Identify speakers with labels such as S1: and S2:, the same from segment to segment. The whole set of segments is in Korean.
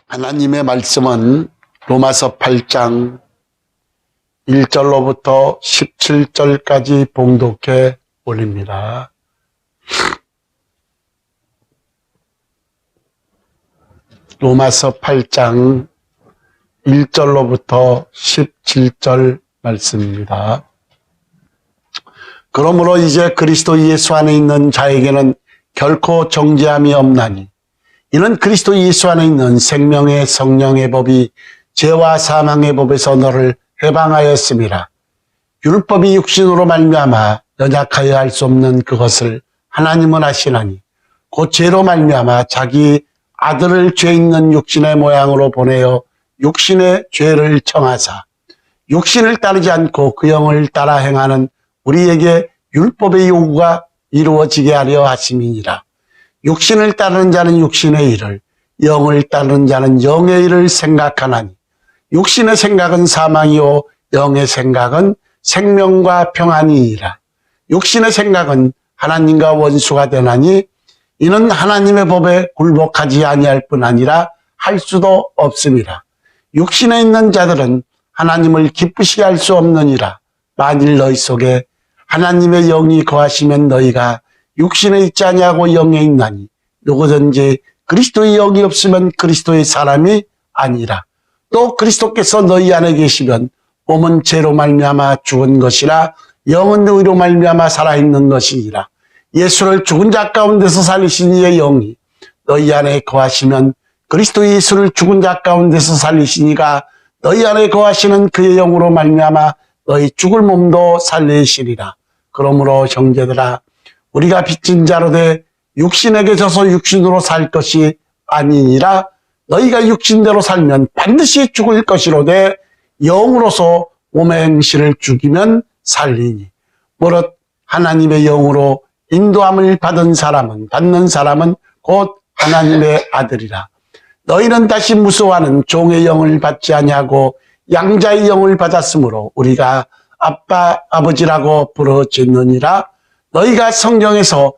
S1: 하나님의 말씀은 로마서 8장 1절로부터 17절까지 봉독해 올립니다. 로마서 8장 1절로부터 17절 말씀입니다. 그러므로 이제 그리스도 예수 안에 있는 자에게는 결코 정죄함이 없나니 이는 그리스도 예수 안에 있는 생명의 성령의 법이 죄와 사망의 법에서 너를 해방하였음이라. 율법이 육신으로 말미암아 연약하여 할 수 없는 그것을 하나님은 하시나니 곧 죄로 말미암아 자기 아들을 죄 있는 육신의 모양으로 보내어 육신의 죄를 청하사 육신을 따르지 않고 그 영을 따라 행하는 우리에게 율법의 요구가 이루어지게 하려 하심이니라. 육신을 따르는 자는 육신의 일을, 영을 따르는 자는 영의 일을 생각하나니 육신의 생각은 사망이요 영의 생각은 생명과 평안이니라. 육신의 생각은 하나님과 원수가 되나니 이는 하나님의 법에 굴복하지 아니할 뿐 아니라 할 수도 없음이라. 육신에 있는 자들은 하나님을 기쁘시게 할 수 없느니라. 만일 너희 속에 하나님의 영이 거하시면 너희가 육신에 있지 아니하고 영에 있나니 누구든지 그리스도의 영이 없으면 그리스도의 사람이 아니라. 또 그리스도께서 너희 안에 계시면 몸은 죄로 말미암아 죽은 것이라 영은 의로 말미암아 살아있는 것이니라. 예수를 죽은 자 가운데서 살리신 이의 영이 너희 안에 거하시면 그리스도 예수를 죽은 자 가운데서 살리신 이가 너희 안에 거하시는 그의 영으로 말미암아 너희 죽을 몸도 살리시리라. 그러므로 형제들아 우리가 빚진 자로 돼 육신에게 져서 육신으로 살 것이 아니니라. 너희가 육신대로 살면 반드시 죽을 것이로되 영으로서 몸의 행실을 죽이면 살리니 무릇 하나님의 영으로 인도함을 받는 사람은 곧 하나님의 아들이라. 너희는 다시 무서워하는 종의 영을 받지 아니하고 양자의 영을 받았으므로 우리가 아빠 아버지라고 부르짖느니라. 너희가 성경에서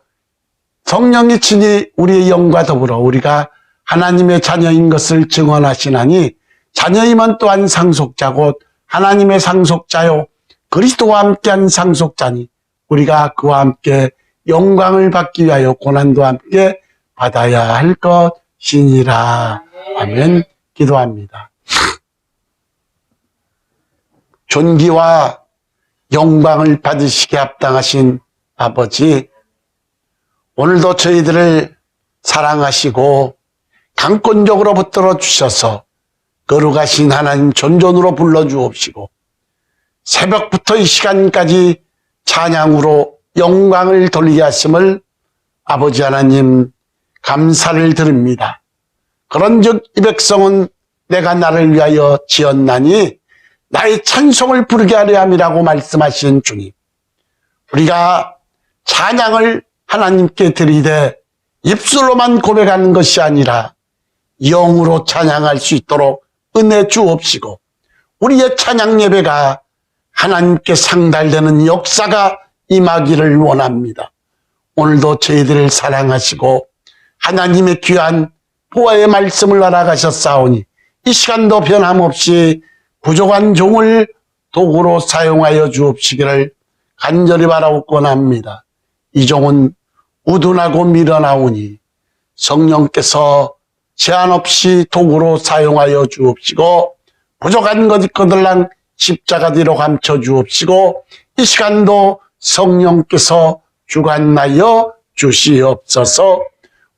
S1: 성령이 친히 우리의 영과 더불어 우리가 하나님의 자녀인 것을 증언하시나니 자녀이면 또한 상속자 곧 하나님의 상속자요 그리스도와 함께한 상속자니 우리가 그와 함께 영광을 받기 위하여 고난도 함께 받아야 할 것이니라. 아멘. 기도합니다. 존귀와 영광을 받으시게 합당하신 아버지, 오늘도 저희들을 사랑하시고 강권적으로 붙들어 주셔서 거룩하신 하나님 존존으로 불러주옵시고 새벽부터 이 시간까지 찬양으로 영광을 돌리게 하심을 아버지 하나님 감사를 드립니다. 그런즉 이 백성은 내가 나를 위하여 지었나니 나의 찬송을 부르게 하려 함이라고 말씀하신 주님, 우리가 찬양을 하나님께 드리되 입술로만 고백하는 것이 아니라 영으로 찬양할 수 있도록 은혜 주옵시고 우리의 찬양 예배가 하나님께 상달되는 역사가 임하기를 원합니다. 오늘도 저희들을 사랑하시고 하나님의 귀한 보화의 말씀을 알아가셨사오니 이 시간도 변함없이 부족한 종을 도구로 사용하여 주옵시기를 간절히 바라옵곤 합니다. 이 종은 우둔하고 미련하오니 성령께서 제한 없이 도구로 사용하여 주옵시고 부족한 것 있거들랑 십자가 뒤로 감춰 주옵시고 이 시간도 성령께서 주관하여 주시옵소서.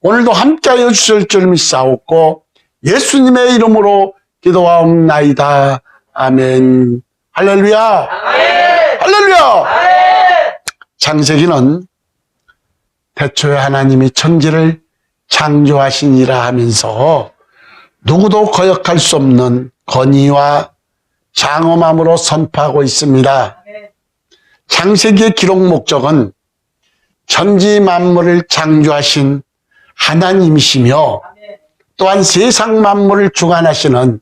S1: 오늘도 함께하여 주실 줄 믿사옵고 예수님의 이름으로 기도하옵나이다. 아멘. 할렐루야. 아멘. 할렐루야. 아멘. 창세기는 태초에 하나님이 천지를 창조하시니라 하면서 누구도 거역할 수 없는 권위와 장엄함으로 선포하고 있습니다. 창세기의 기록 목적은 천지 만물을 창조하신 하나님이시며 또한 세상 만물을 주관하시는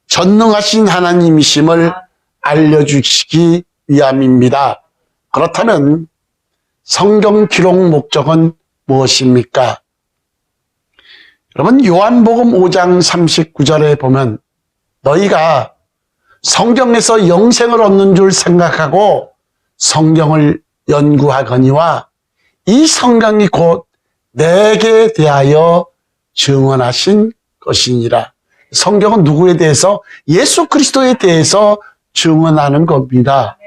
S1: 전능하신 하나님이심을 알려주시기 위함입니다. 그렇다면 성경 기록 목적은 무엇입니까? 여러분, 요한복음 5장 39절에 보면 너희가 성경에서 영생을 얻는 줄 생각하고 성경을 연구하거니와 이 성경이 곧 내게 대하여 증언하신 것이니라. 성경은 누구에 대해서? 예수 그리스도에 대해서 증언하는 겁니다.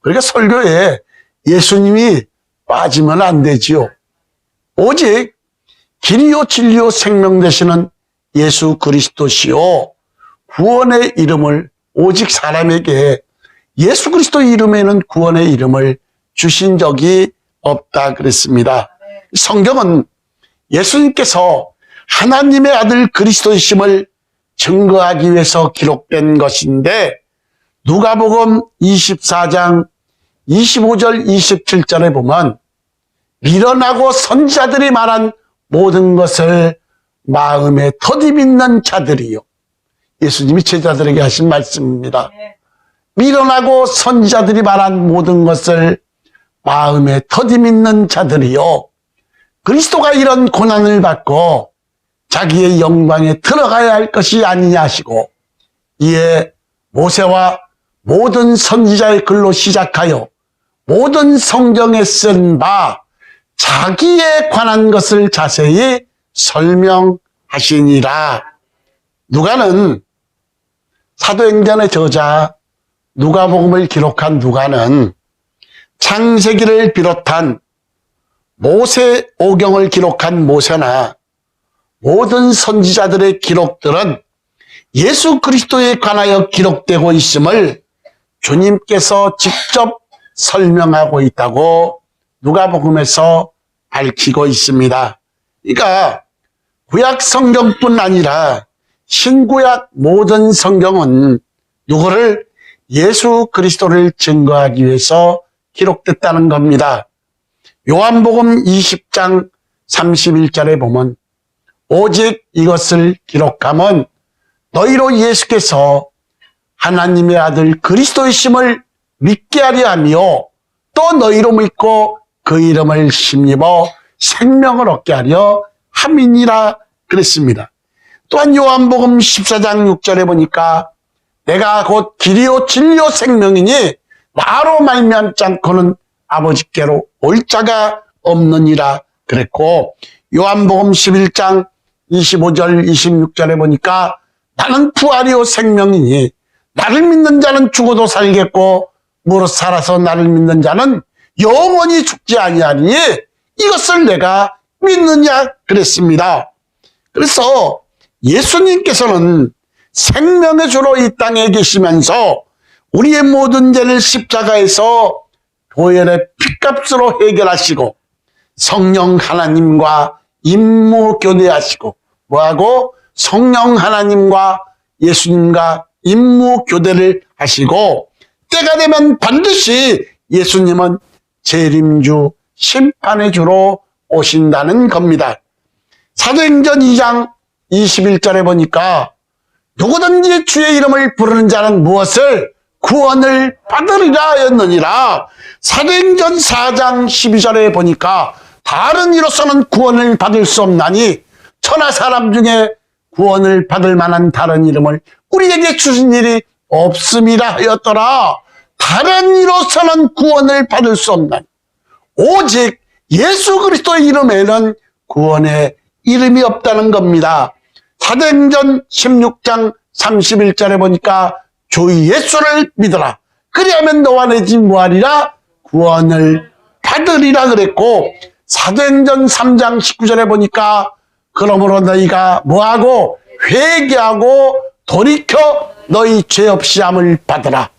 S1: 그러니까 설교에 예수님이 빠지면 안 되지요. 오직 길이요 진리요 생명 되시는 예수 그리스도시요 구원의 이름을 오직 사람에게 예수 그리스도 이름에는 구원의 이름을 주신 적이 없다 그랬습니다. 성경은 예수님께서 하나님의 아들 그리스도이심을 증거하기 위해서 기록된 것인데 누가복음 24장 25절 27절에 보면 미련하고 선지자들이 말한 모든 것을 마음에 터디 믿는 자들이요. 예수님이 제자들에게 하신 말씀입니다. 미련하고 선지자들이 말한 모든 것을 마음에 터디 믿는 자들이요. 그리스도가 이런 고난을 받고 자기의 영광에 들어가야 할 것이 아니냐 하시고 이에 모세와 모든 선지자의 글로 시작하여 모든 성경에 쓴 바 자기에 관한 것을 자세히 설명하시니라. 누가는 사도행전의 저자 누가복음을 기록한 누가는 창세기를 비롯한 모세 오경을 기록한 모세나 모든 선지자들의 기록들은 예수 그리스도에 관하여 기록되고 있음을 주님께서 직접 설명하고 있다고 누가복음에서 밝히고 있습니다. 그러니까 구약 성경뿐 아니라 신구약 모든 성경은 누구를? 예수 그리스도를 증거하기 위해서 기록됐다는 겁니다. 요한복음 20장 31절에 보면 오직 이것을 기록함은 너희로 예수께서 하나님의 아들 그리스도이심을 믿게 하려 하며 또 너희로 믿고 그 이름을 힘입어 생명을 얻게 하려 함이니라 그랬습니다. 또한 요한복음 14장 6절에 보니까 내가 곧 길이요 진리요 생명이니 나로 말미암지 않고는 아버지께로 올 자가 없느니라 그랬고 요한복음 11장 25절 26절에 보니까 나는 부활이요 생명이니 나를 믿는 자는 죽어도 살겠고 무릇 살아서 나를 믿는 자는 영원히 죽지 아니하리니 이것을 내가 믿느냐 그랬습니다. 그래서 예수님께서는 생명의 주로 이 땅에 계시면서 우리의 모든 죄를 십자가에서 보혈의 피값으로 해결하시고 성령 하나님과 임무 교대하시고 뭐하고? 성령 하나님과 예수님과 임무 교대를 하시고 때가 되면 반드시 예수님은 재림주 심판의 주로 오신다는 겁니다. 사도행전 2장 21절에 보니까 누구든지 주의 이름을 부르는 자는 무엇을? 구원을 받으리라 하였느니라. 사도행전 4장 12절에 보니까 다른 이로서는 구원을 받을 수 없나니 천하 사람 중에 구원을 받을 만한 다른 이름을 우리에게 주신 일이 없음이라 하였더라. 다른 이로서는 구원을 받을 수 없나니 오직 예수 그리스도의 이름에는 구원의 이름이 없다는 겁니다. 사도행전 16장 31절에 보니까 주 예수를 믿어라. 그리하면 너와 내 집 뭐하리라? 구원을 받으리라 그랬고 사도행전 3장 19절에 보니까 그러므로 너희가 뭐하고? 회개하고 돌이켜 너희 죄 없이 함을 받으라.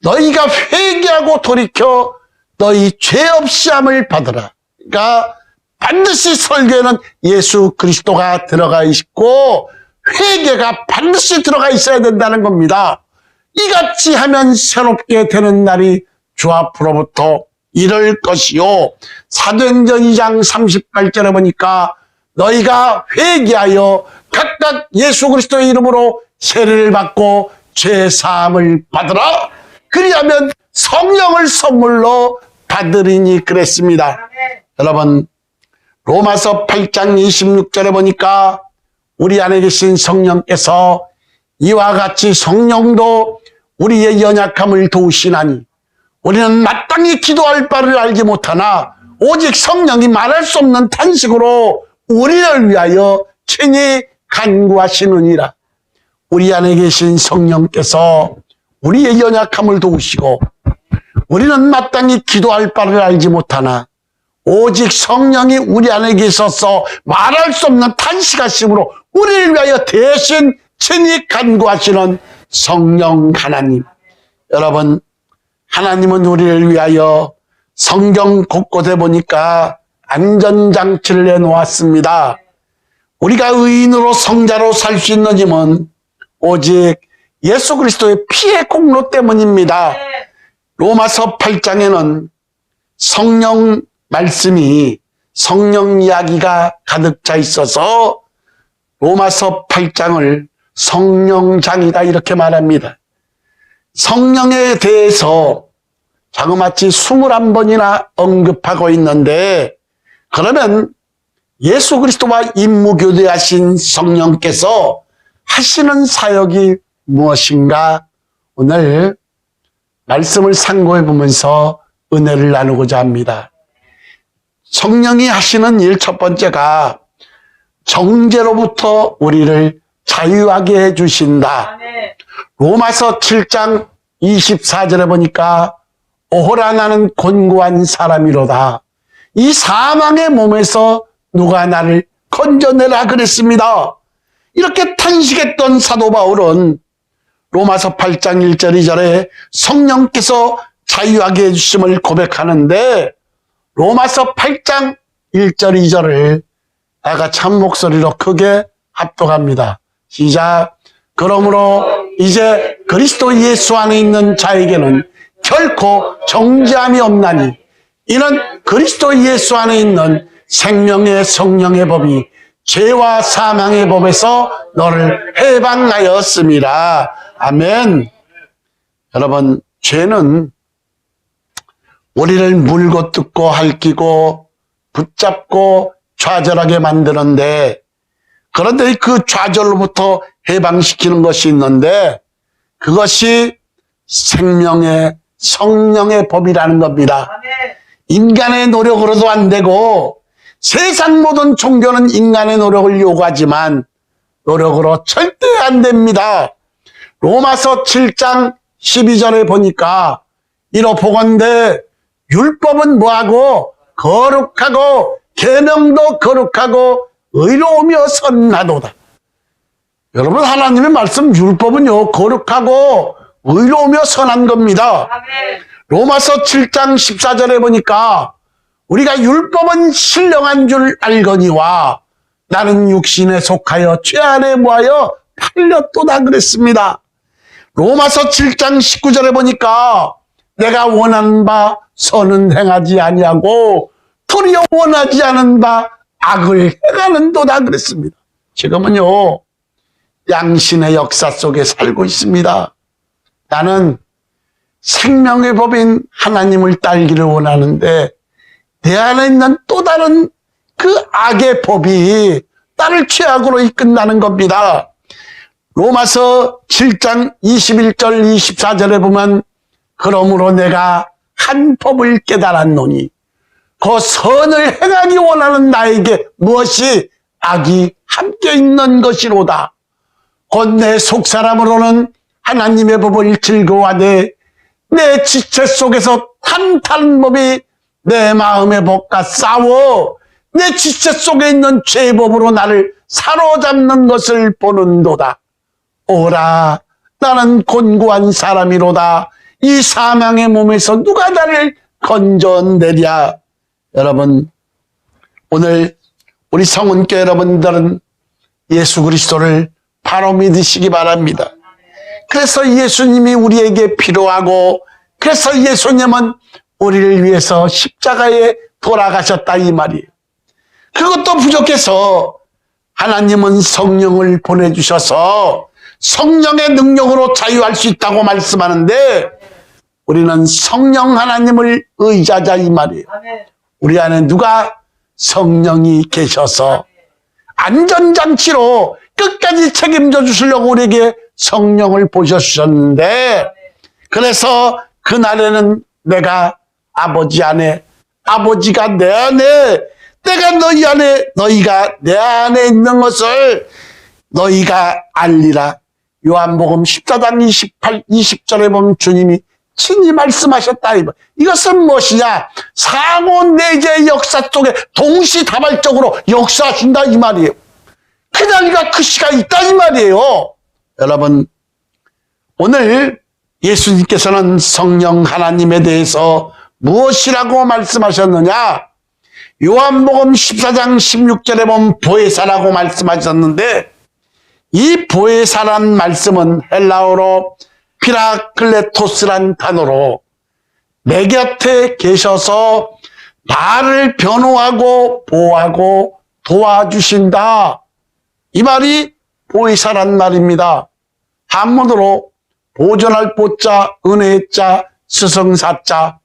S1: 너희가 회개하고 돌이켜 너희 죄 없이 함을 받으라. 그러니까 반드시 설교에는 예수 그리스도가 들어가 있고 회개가 반드시 들어가 있어야 된다는 겁니다. 이같이 하면 새롭게 되는 날이 주 앞으로부터 이럴 것이요. 사도행전 2장 38절에 보니까 너희가 회개하여 각각 예수 그리스도의 이름으로 세례를 받고 죄 사함을 받으라. 그리하면 성령을 선물로 받으리니 그랬습니다. 여러분 로마서 8장 26절에 보니까 우리 안에 계신 성령께서 이와 같이 성령도 우리의 연약함을 도우시나니 우리는 마땅히 기도할 바를 알지 못하나 오직 성령이 말할 수 없는 탄식으로 우리를 위하여 친히 간구하시느니라. 우리 안에 계신 성령께서 우리의 연약함을 도우시고 우리는 마땅히 기도할 바를 알지 못하나 오직 성령이 우리 안에 계셔서 말할 수 없는 탄식하심으로 우리를 위하여 대신 친히 간구하시는 성령 하나님. 여러분, 하나님은 우리를 위하여 성경 곳곳에 보니까 안전장치를 내놓았습니다. 우리가 의인으로 성자로 살 수 있는 힘은 오직 예수 그리스도의 피의 공로 때문입니다. 로마서 8장에는 성령 말씀이 성령 이야기가 가득 차 있어서 로마서 8장을 성령장이다 이렇게 말합니다. 성령에 대해서 자그마치 21번이나 언급하고 있는데 그러면 예수 그리스도와 임무교대하신 성령께서 하시는 사역이 무엇인가 오늘 말씀을 상고해 보면서 은혜를 나누고자 합니다. 성령이 하시는 일 첫 번째가 정죄로부터 우리를 자유하게 해주신다. 로마서 7장 24절에 보니까 오호라 나는 곤고한 사람이로다. 이 사망의 몸에서 누가 나를 건져내라 그랬습니다. 이렇게 탄식했던 사도 바울은 로마서 8장 1절 2절에 성령께서 자유하게 해주심을 고백하는데 로마서 8장 1절 2절을 다 같이 한 목소리로 크게 합독합니다. 시작. 그러므로 이제 그리스도 예수 안에 있는 자에게는 결코 정죄함이 없나니 이는 그리스도 예수 안에 있는 생명의 성령의 법이 죄와 사망의 법에서 너를 해방하였습니다. 아멘. 여러분, 죄는 우리를 물고 뜯고 핥히고 붙잡고 좌절하게 만드는데 그런데 그 좌절로부터 해방시키는 것이 있는데 그것이 생명의 성령의 법이라는 겁니다. 인간의 노력으로도 안 되고 세상 모든 종교는 인간의 노력을 요구하지만 노력으로 절대 안 됩니다. 로마서 7장 12절에 보니까 이로 보건대 율법은 뭐하고 거룩하고 계명도 거룩하고 의로우며 선하도다. 여러분, 하나님의 말씀 율법은요 거룩하고 의로우며 선한 겁니다. 로마서 7장 14절에 보니까 우리가 율법은 신령한 줄 알거니와 나는 육신에 속하여 죄 안에 모하여 팔렸도다 그랬습니다. 로마서 7장 19절에 보니까 내가 원하는 바 선은 행하지 아니하고 도리어 원하지 않은 바 악을 행하는도다 그랬습니다. 지금은요 양신의 역사 속에 살고 있습니다. 나는 생명의 법인 하나님을 따르기를 원하는데 내 안에 있는 또 다른 그 악의 법이 나를 죄악으로 이끈다는 겁니다. 로마서 7장 21절 24절에 보면 그러므로 내가 한 법을 깨달았노니 그 선을 행하기 원하는 나에게 무엇이 악이 함께 있는 것이로다. 곧 내 속사람으로는 하나님의 법을 즐거워하되 내 지체 속에서 탄탄한 법이 내 마음의 법과 싸워 내 지체 속에 있는 죄의 법으로 나를 사로잡는 것을 보는도다. 오라, 나는 곤고한 사람이로다. 이 사망의 몸에서 누가 나를 건져내랴. 여러분, 오늘 우리 성은교회 여러분들은 예수 그리스도를 바로 믿으시기 바랍니다. 그래서 예수님이 우리에게 필요하고 그래서 예수님은 우리를 위해서 십자가에 돌아가셨다 이 말이에요. 그것도 부족해서 하나님은 성령을 보내주셔서 성령의 능력으로 자유할 수 있다고 말씀하는데 우리는 성령 하나님을 의지하자 이 말이에요. 우리 안에 누가 성령이 계셔서 안전장치로 끝까지 책임져 주시려고 우리에게 성령을 보셔주셨는데, 그래서 그날에는 내가 아버지 안에, 아버지가 내 안에, 내가 너희 안에, 너희가 내 안에 있는 것을 너희가 알리라. 요한복음 14장 28, 20절에 보면 주님이 친히 말씀하셨다. 이것은 무엇이냐? 상호 내재의 역사 속에 동시다발적으로 역사하신다 이 말이에요. 그날과 그 시가 있다 이 말이에요. 여러분, 오늘 예수님께서는 성령 하나님에 대해서 무엇이라고 말씀하셨느냐? 요한복음 14장 16절에 보면 보혜사라고 말씀하셨는데, 이 보혜사란 말씀은 헬라어로 피라클레토스란 단어로 내 곁에 계셔서 나를 변호하고 보호하고 도와주신다. 이 말이 보혜사란 말입니다. 한문으로 보존할 보자, 은혜의 자, 스승사자,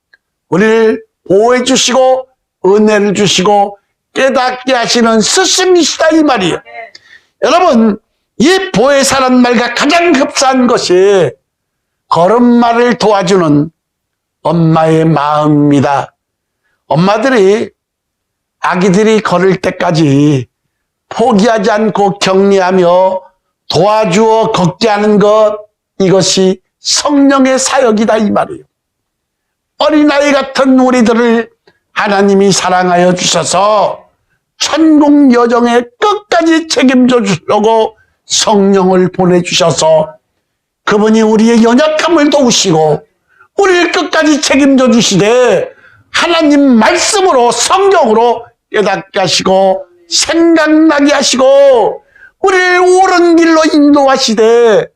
S1: 우리를 보호해 주시고 은혜를 주시고 깨닫게 하시는 스승이시다 이 말이에요. 여러분, 이 보혜사란 말과 가장 흡사한 것이 걸음마를 도와주는 엄마의 마음입니다. 엄마들이 아기들이 걸을 때까지 포기하지 않고 격려하며 도와주어 걷게 하는 것, 이것이 성령의 사역이다 이 말이에요. 어린아이 같은 우리들을 하나님이 사랑하여 주셔서 천국 여정에 끝까지 책임져 주려고 성령을 보내주셔서 그분이 우리의 연약함을 도우시고 우리를 끝까지 책임져 주시되 하나님 말씀으로 성경으로 깨닫게 하시고 생각나게 하시고 우리를 옳은 길로 인도하시되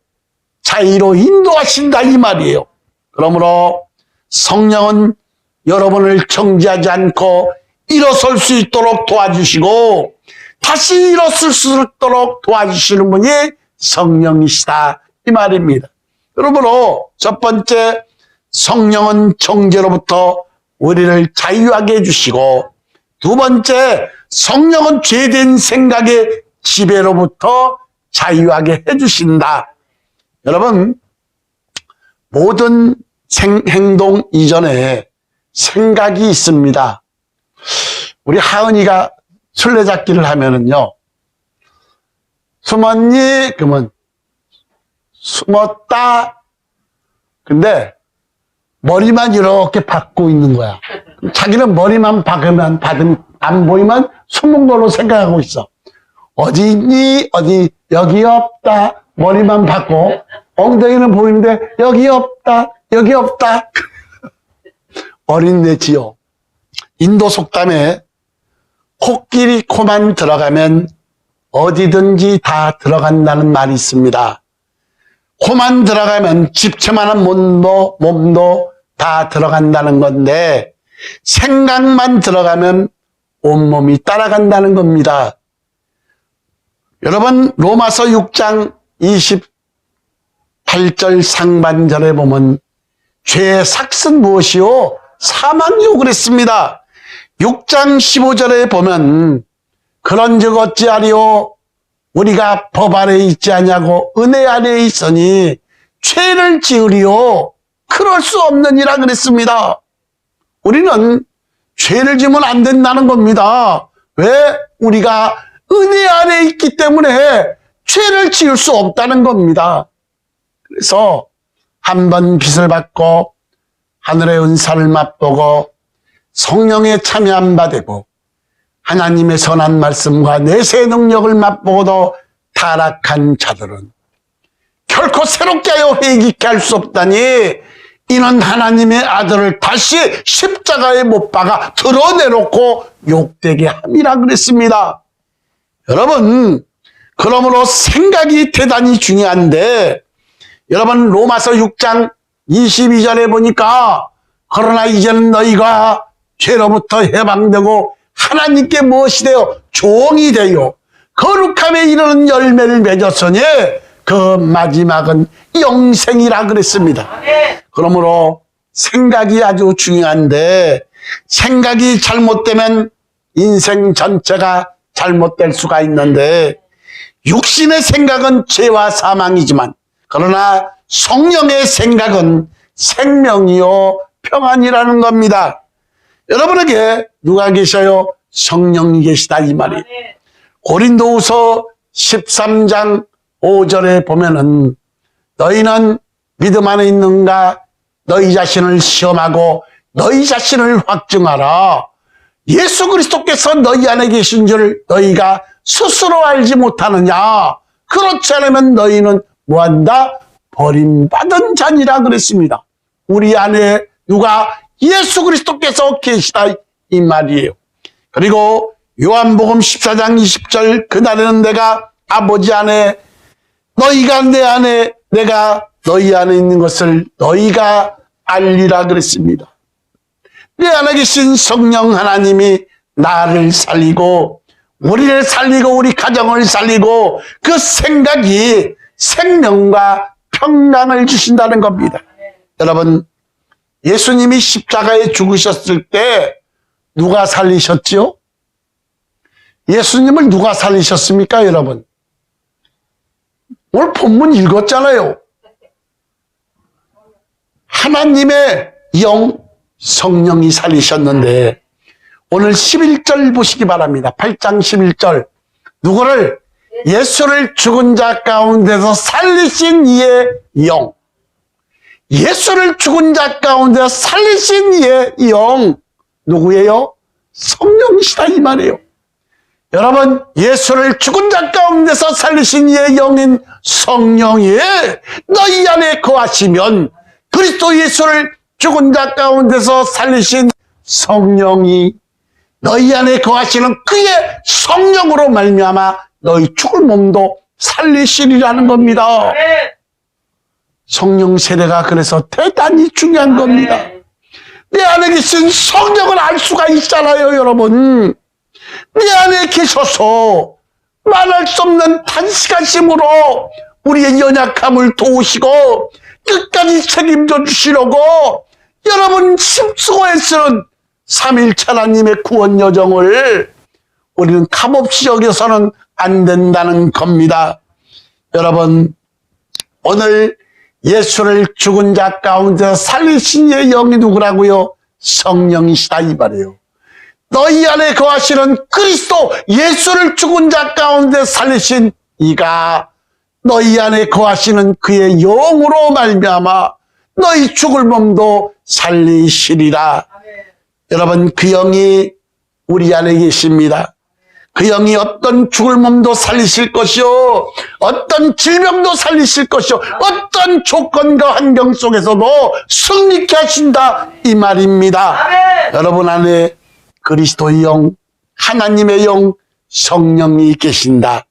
S1: 자유로 인도하신다 이 말이에요. 그러므로 성령은 여러분을 정지하지 않고 일어설 수 있도록 도와주시고 다시 일어설 수 있도록 도와주시는 분이 성령이시다 이 말입니다. 그러므로 첫 번째, 성령은 정죄로부터 우리를 자유하게 해주시고, 두 번째, 성령은 죄된 생각의 지배로부터 자유하게 해주신다. 여러분, 모든 행동 이전에 생각이 있습니다. 우리 하은이가 술래잡기를 하면은요, 숨었니? 그러면 숨었다. 근데 머리만 이렇게 박고 있는 거야. 자기는 머리만 박으면 안 보이면 숨은 걸로 생각하고 있어. 어디 있니? 어디, 여기 없다. 머리만 박고 엉덩이는 보이는데 여기 없다. 여기 없다. 어린애지요. 인도 속담에 코끼리 코만 들어가면 어디든지 다 들어간다는 말이 있습니다. 코만 들어가면 집채만한 몸도 다 들어간다는 건데 생각만 들어가면 온몸이 따라간다는 겁니다. 여러분, 로마서 6장 28절 상반절에 보면 죄의 삭은 무엇이요? 사망이요 그랬습니다. 6장 15절에 보면 그런즉 어찌하리요? 우리가 법 아래 있지 아니하고 은혜 아래 있으니 죄를 지으리요? 그럴 수 없느니라 그랬습니다. 우리는 죄를 지으면 안 된다는 겁니다. 왜? 우리가 은혜 아래 있기 때문에 죄를 지을 수 없다는 겁니다. 그래서 한 번 빚을 받고 하늘의 은사를 맛보고 성령의 참여함 받고 하나님의 선한 말씀과 내세 능력을 맛보고도 타락한 자들은 결코 새롭게 하여 회개케 할 수 없다니 이는 하나님의 아들을 다시 십자가에 못 박아 드러내놓고 욕되게 함이라 그랬습니다. 여러분, 그러므로 생각이 대단히 중요한데, 여러분 로마서 6장 22절에 보니까 그러나 이제는 너희가 죄로부터 해방되고 하나님께 무엇이 되어 종이 되어 거룩함에 이르는 열매를 맺었으니 그 마지막은 영생이라 그랬습니다. 그러므로 생각이 아주 중요한데 생각이 잘못되면 인생 전체가 잘못될 수가 있는데 육신의 생각은 죄와 사망이지만 그러나 성령의 생각은 생명이요 평안이라는 겁니다. 여러분에게 누가 계셔요? 성령이 계시다 이 말이에요. 고린도후서 13장 5절에 보면은 너희는 믿음 안에 있는가? 너희 자신을 시험하고 너희 자신을 확증하라. 예수 그리스도께서 너희 안에 계신 줄 너희가 스스로 알지 못하느냐? 그렇지 않으면 너희는 뭐한다? 버림받은 자니라 그랬습니다. 우리 안에 누가? 예수 그리스도께서 계시다 이 말이에요. 그리고 요한복음 14장 20절 그날에는 내가 아버지 안에 너희가 내 안에 내가 너희 안에 있는 것을 너희가 알리라 그랬습니다. 내 안에 계신 성령 하나님이 나를 살리고 우리를 살리고 우리 가정을 살리고 그 생각이 생명과 평강을 주신다는 겁니다. 여러분 예수님이 십자가에 죽으셨을 때 누가 살리셨지요? 예수님을 누가 살리셨습니까 여러분? 오늘 본문 읽었잖아요. 하나님의 영 성령이 살리셨는데 오늘 11절 보시기 바랍니다. 8장 11절 누구를? 예수를 죽은 자 가운데서 살리신 이의 영. 예수를 죽은 자 가운데서 살리신 이의 영 누구예요? 성령이시다 이 말이에요. 여러분 예수를 죽은 자 가운데서 살리신 이의 영인 성령이 너희 안에 거하시면 그리스도 예수를 죽은 자 가운데서 살리신 성령이 너희 안에 거하시는 그의 성령으로 말미암아 너희 죽을 몸도 살리시리라는 겁니다. 성령 세례가 그래서 대단히 중요한 겁니다. 내 안에 계신 성령을 알 수가 있잖아요 여러분. 내 안에 계셔서 말할 수 없는 단식하심으로 우리의 연약함을 도우시고 끝까지 책임져 주시려고 여러분 힘쓰고 애쓰는 삼일체 하나님의 구원 여정을 우리는 값없이 여겨서는 안 된다는 겁니다. 여러분 오늘 예수를 죽은 자 가운데 살리신 이의 영이 누구라고요? 성령이시다 이 말이에요. 너희 안에 거하시는 그리스도 예수를 죽은 자 가운데 살리신 이가 너희 안에 거하시는 그의 영으로 말미암아 너희 죽을 몸도 살리시리라. 여러분 그 영이 우리 안에 계십니다. 그 영이 어떤 죽을 몸도 살리실 것이요 어떤 질병도 살리실 것이요 어떤 조건과 환경 속에서도 승리케 하신다 이 말입니다. 아멘. 여러분 안에 그리스도의 영 하나님의 영 성령이 계신다.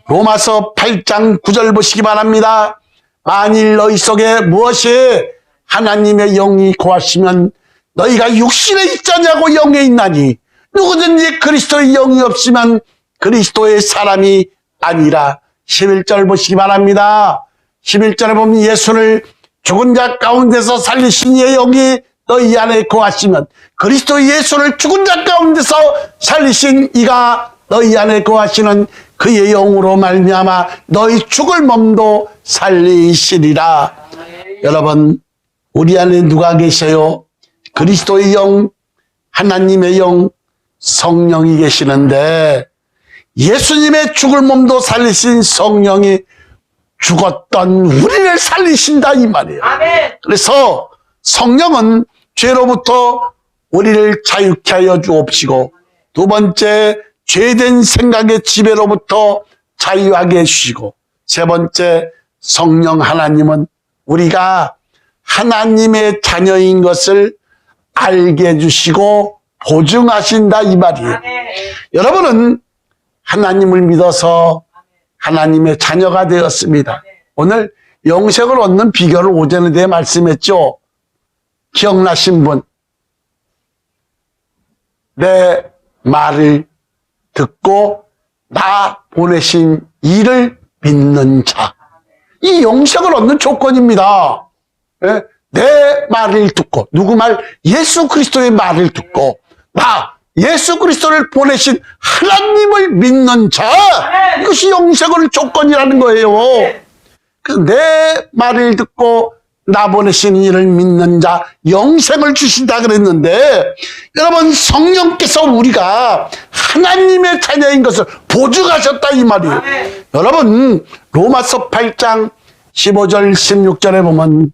S1: 로마서 8장 9절 보시기 바랍니다. 만일 너희 속에 무엇이 하나님의 영이 거하시면 너희가 육신에 있자냐고 영에 있나니 누구든지 그리스도의 영이 없으면 그리스도의 사람이 아니라. 11절 보시기 바랍니다. 11절에 보면 예수를 죽은 자 가운데서 살리신 이의 영이 너희 안에 거하시면 그리스도 예수를 죽은 자 가운데서 살리신 이가 너희 안에 거하시는 그의 영으로 말미암아 너희 죽을 몸도 살리시리라. 여러분 우리 안에 누가 계셔요? 그리스도의 영, 하나님의 영, 성령이 계시는데 예수님의 죽을 몸도 살리신 성령이 죽었던 우리를 살리신다 이 말이에요. 아멘. 그래서 성령은 죄로부터 우리를 자유케 하여 주옵시고 두 번째 죄된 생각의 지배로부터 자유하게 해주시고 세 번째 성령 하나님은 우리가 하나님의 자녀인 것을 알게 해주시고 보증하신다 이 말이에요. 아멘. 여러분은 하나님을 믿어서 하나님의 자녀가 되었습니다. 아멘. 오늘 영생을 얻는 비결을 오전에 대해 말씀했죠. 기억나신 분? 내 말을 듣고 나 보내신 이를 믿는 자. 이 영생을 얻는 조건입니다. 내 말을 듣고 누구 말? 예수 그리스도의 말을 듣고 나 예수 그리스도를 보내신 하나님을 믿는 자, 이것이 영생의 조건이라는 거예요. 그래서 내 말을 듣고 나 보내신 이를 믿는 자 영생을 주신다 그랬는데, 여러분, 성령께서 우리가 하나님의 자녀인 것을 보증하셨다 이 말이에요. 여러분, 로마서 8장 15절 16절에 보면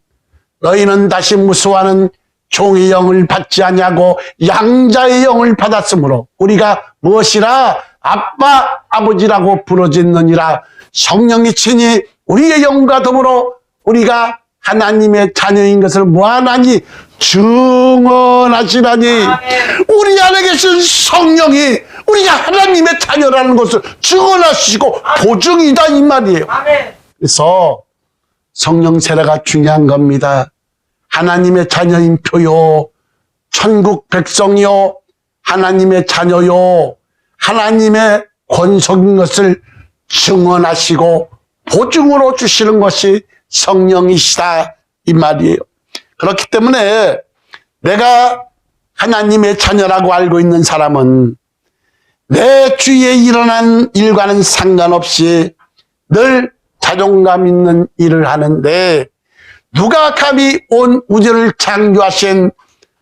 S1: 너희는 다시 무수하는 종의 영을 받지 아니하고 양자의 영을 받았으므로 우리가 무엇이라 아빠 아버지라고 부르짖느니라. 성령이 친히 우리의 영과 더불어 우리가 하나님의 자녀인 것을 무한하니 증언하시라니. 우리 안에 계신 성령이 우리가 하나님의 자녀라는 것을 증언하시고 보증이다 이 말이에요. 그래서 성령 세례가 중요한 겁니다. 하나님의 자녀인 표요, 천국 백성이요, 하나님의 자녀요, 하나님의 권속인 것을 증언하시고 보증으로 주시는 것이 성령이시다 이 말이에요. 그렇기 때문에 내가 하나님의 자녀라고 알고 있는 사람은 내 주위에 일어난 일과는 상관없이 늘 자존감 있는 일을 하는데, 누가 감히 온 우주를 창조하신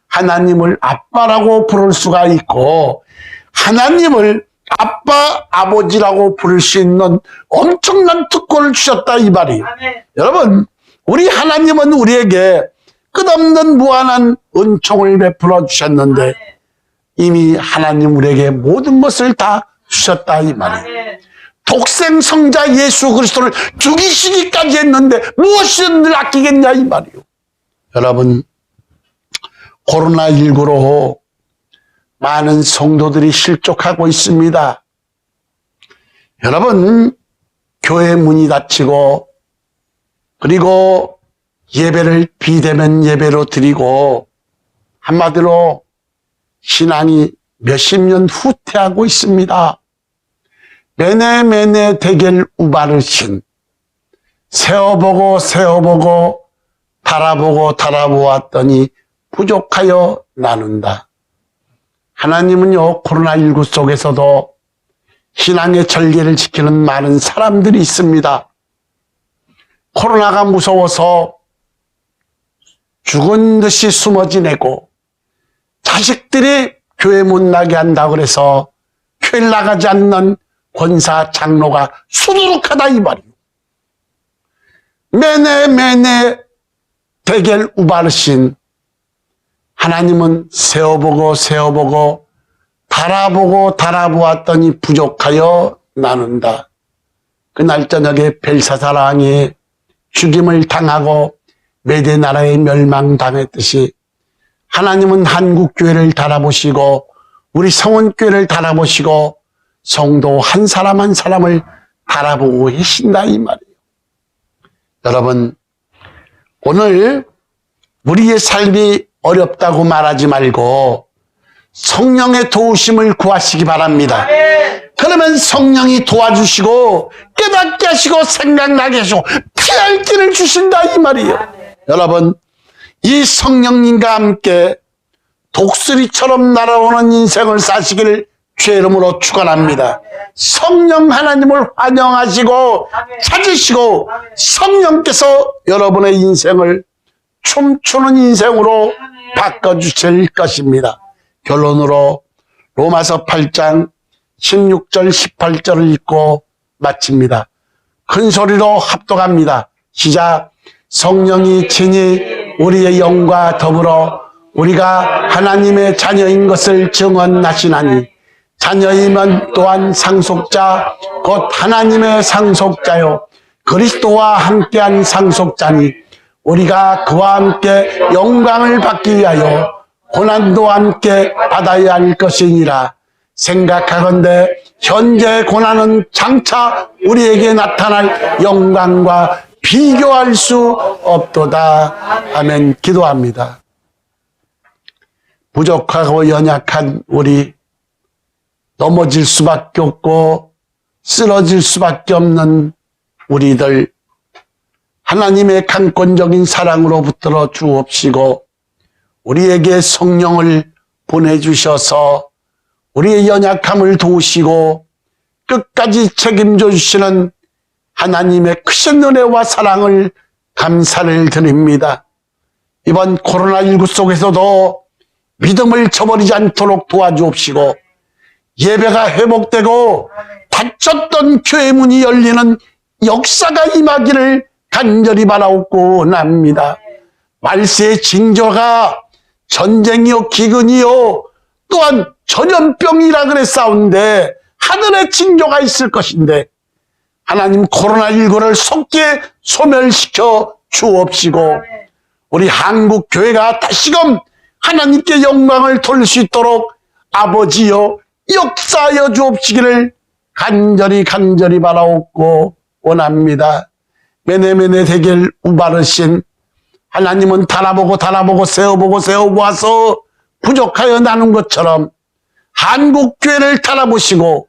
S1: 하나님을 아빠라고 부를 수가 있고 하나님을 아빠, 아버지라고 부를 수 있는 엄청난 특권을 주셨다 이 말이에요. 여러분, 우리 하나님은 우리에게 끝없는 무한한 은총을 베풀어 주셨는데 이미 하나님 우리에게 모든 것을 다 주셨다 이 말이에요. 독생 성자 예수 그리스도를 죽이시기까지 했는데 무엇을 아끼겠냐 이 말이에요. 여러분, 코로나19로 많은 성도들이 실족하고 있습니다. 여러분, 교회 문이 닫히고 그리고 예배를 비대면 예배로 드리고 한마디로 신앙이 몇십 년 후퇴하고 있습니다. 매네 대결 우바르신, 세어보고 달아보았더니 부족하여 나눈다. 하나님은요, 코로나19 속에서도 신앙의 절개를 지키는 많은 사람들이 있습니다. 코로나가 무서워서 죽은 듯이 숨어 지내고 자식들이 교회 못 나게 한다고 그래서 교회 나가지 않는 권사 장로가 수두룩하다 이 말이에요. 매네 대결 우바르신 하나님은 세어보고 달아보았더니 부족하여 나눈다. 그날 저녁에 벨사살 왕이 죽임을 당하고 메대 나라에 멸망당했듯이 하나님은 한국교회를 달아보시고 우리 성원교회를 달아보시고 성도 한 사람 한 사람을 바라보고 계신다 이 말이에요. 여러분, 오늘 우리의 삶이 어렵다고 말하지 말고 성령의 도우심을 구하시기 바랍니다. 그러면 성령이 도와주시고 깨닫게 하시고 생각나게 하시고 피할 길을 주신다 이 말이에요. 여러분, 이 성령님과 함께 독수리처럼 날아오는 인생을 사시기를 주의 이름으로 축원합니다. 성령 하나님을 환영하시고 찾으시고 성령께서 여러분의 인생을 춤추는 인생으로 바꿔주실 것입니다. 결론으로 로마서 8장 16절 18절을 읽고 마칩니다. 큰 소리로 합독합니다. 시작. 성령이 친히 우리의 영과 더불어 우리가 하나님의 자녀인 것을 증언하시나니 자녀이면 또한 상속자 곧 하나님의 상속자요 그리스도와 함께한 상속자니 우리가 그와 함께 영광을 받기 위하여 고난도 함께 받아야 할 것이니라. 생각하건대 현재 고난은 장차 우리에게 나타날 영광과 비교할 수 없도다. 아멘. 기도합니다. 부족하고 연약한 우리, 넘어질 수밖에 없고 쓰러질 수밖에 없는 우리들, 하나님의 강권적인 사랑으로 붙들어 주옵시고 우리에게 성령을 보내주셔서 우리의 연약함을 도우시고 끝까지 책임져 주시는 하나님의 크신 은혜와 사랑을 감사를 드립니다. 이번 코로나19 속에서도 믿음을 저버리지 않도록 도와주옵시고 예배가 회복되고 닫혔던 교회 문이 열리는 역사가 임하기를 간절히 바라옵고 원합니다. 말세의 징조가 전쟁이요 기근이요 또한 전염병이라 그랬사온데 하늘의 징조가 있을 것인데 하나님 코로나19를 속게 소멸시켜 주옵시고 우리 한국 교회가 다시금 하나님께 영광을 돌릴 수 있도록 아버지여 역사하여 주옵시기를 간절히 바라옵고 원합니다. 메네메네 대결 우바르신 하나님은 달아보고 세어보아서 부족하여 나눈 것처럼 한국교회를 달아보시고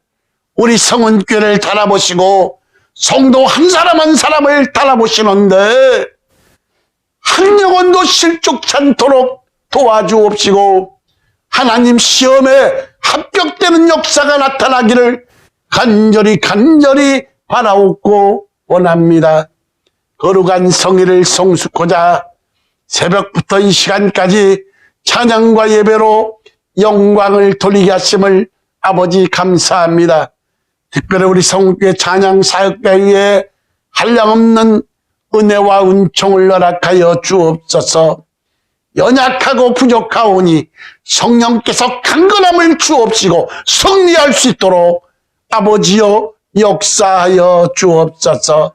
S1: 우리 성은교회를 달아보시고 성도 한 사람 한 사람을 달아보시는데 한 영혼도 실족치 않도록 도와주옵시고 하나님 시험에 합격되는 역사가 나타나기를 간절히 바라옵고 원합니다. 거룩한 성의를 성수코자 새벽부터 이 시간까지 찬양과 예배로 영광을 돌리게 하심을 아버지 감사합니다. 특별히 우리 성교회 찬양 사역자에 한량없는 은혜와 은총을 허락하여 주옵소서. 연약하고 부족하오니 성령께서 강건함을 주옵시고 승리할 수 있도록 아버지여 역사하여 주옵소서.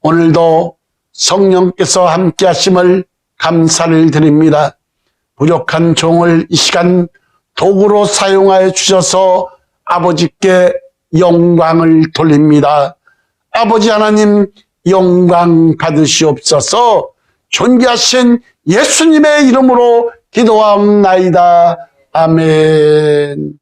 S1: 오늘도 성령께서 함께 하심을 감사를 드립니다. 부족한 종을 이 시간 도구로 사용하여 주셔서 아버지께 영광을 돌립니다. 아버지 하나님 영광 받으시옵소서. 존귀하신 예수님의 이름으로 기도하옵나이다. 아멘.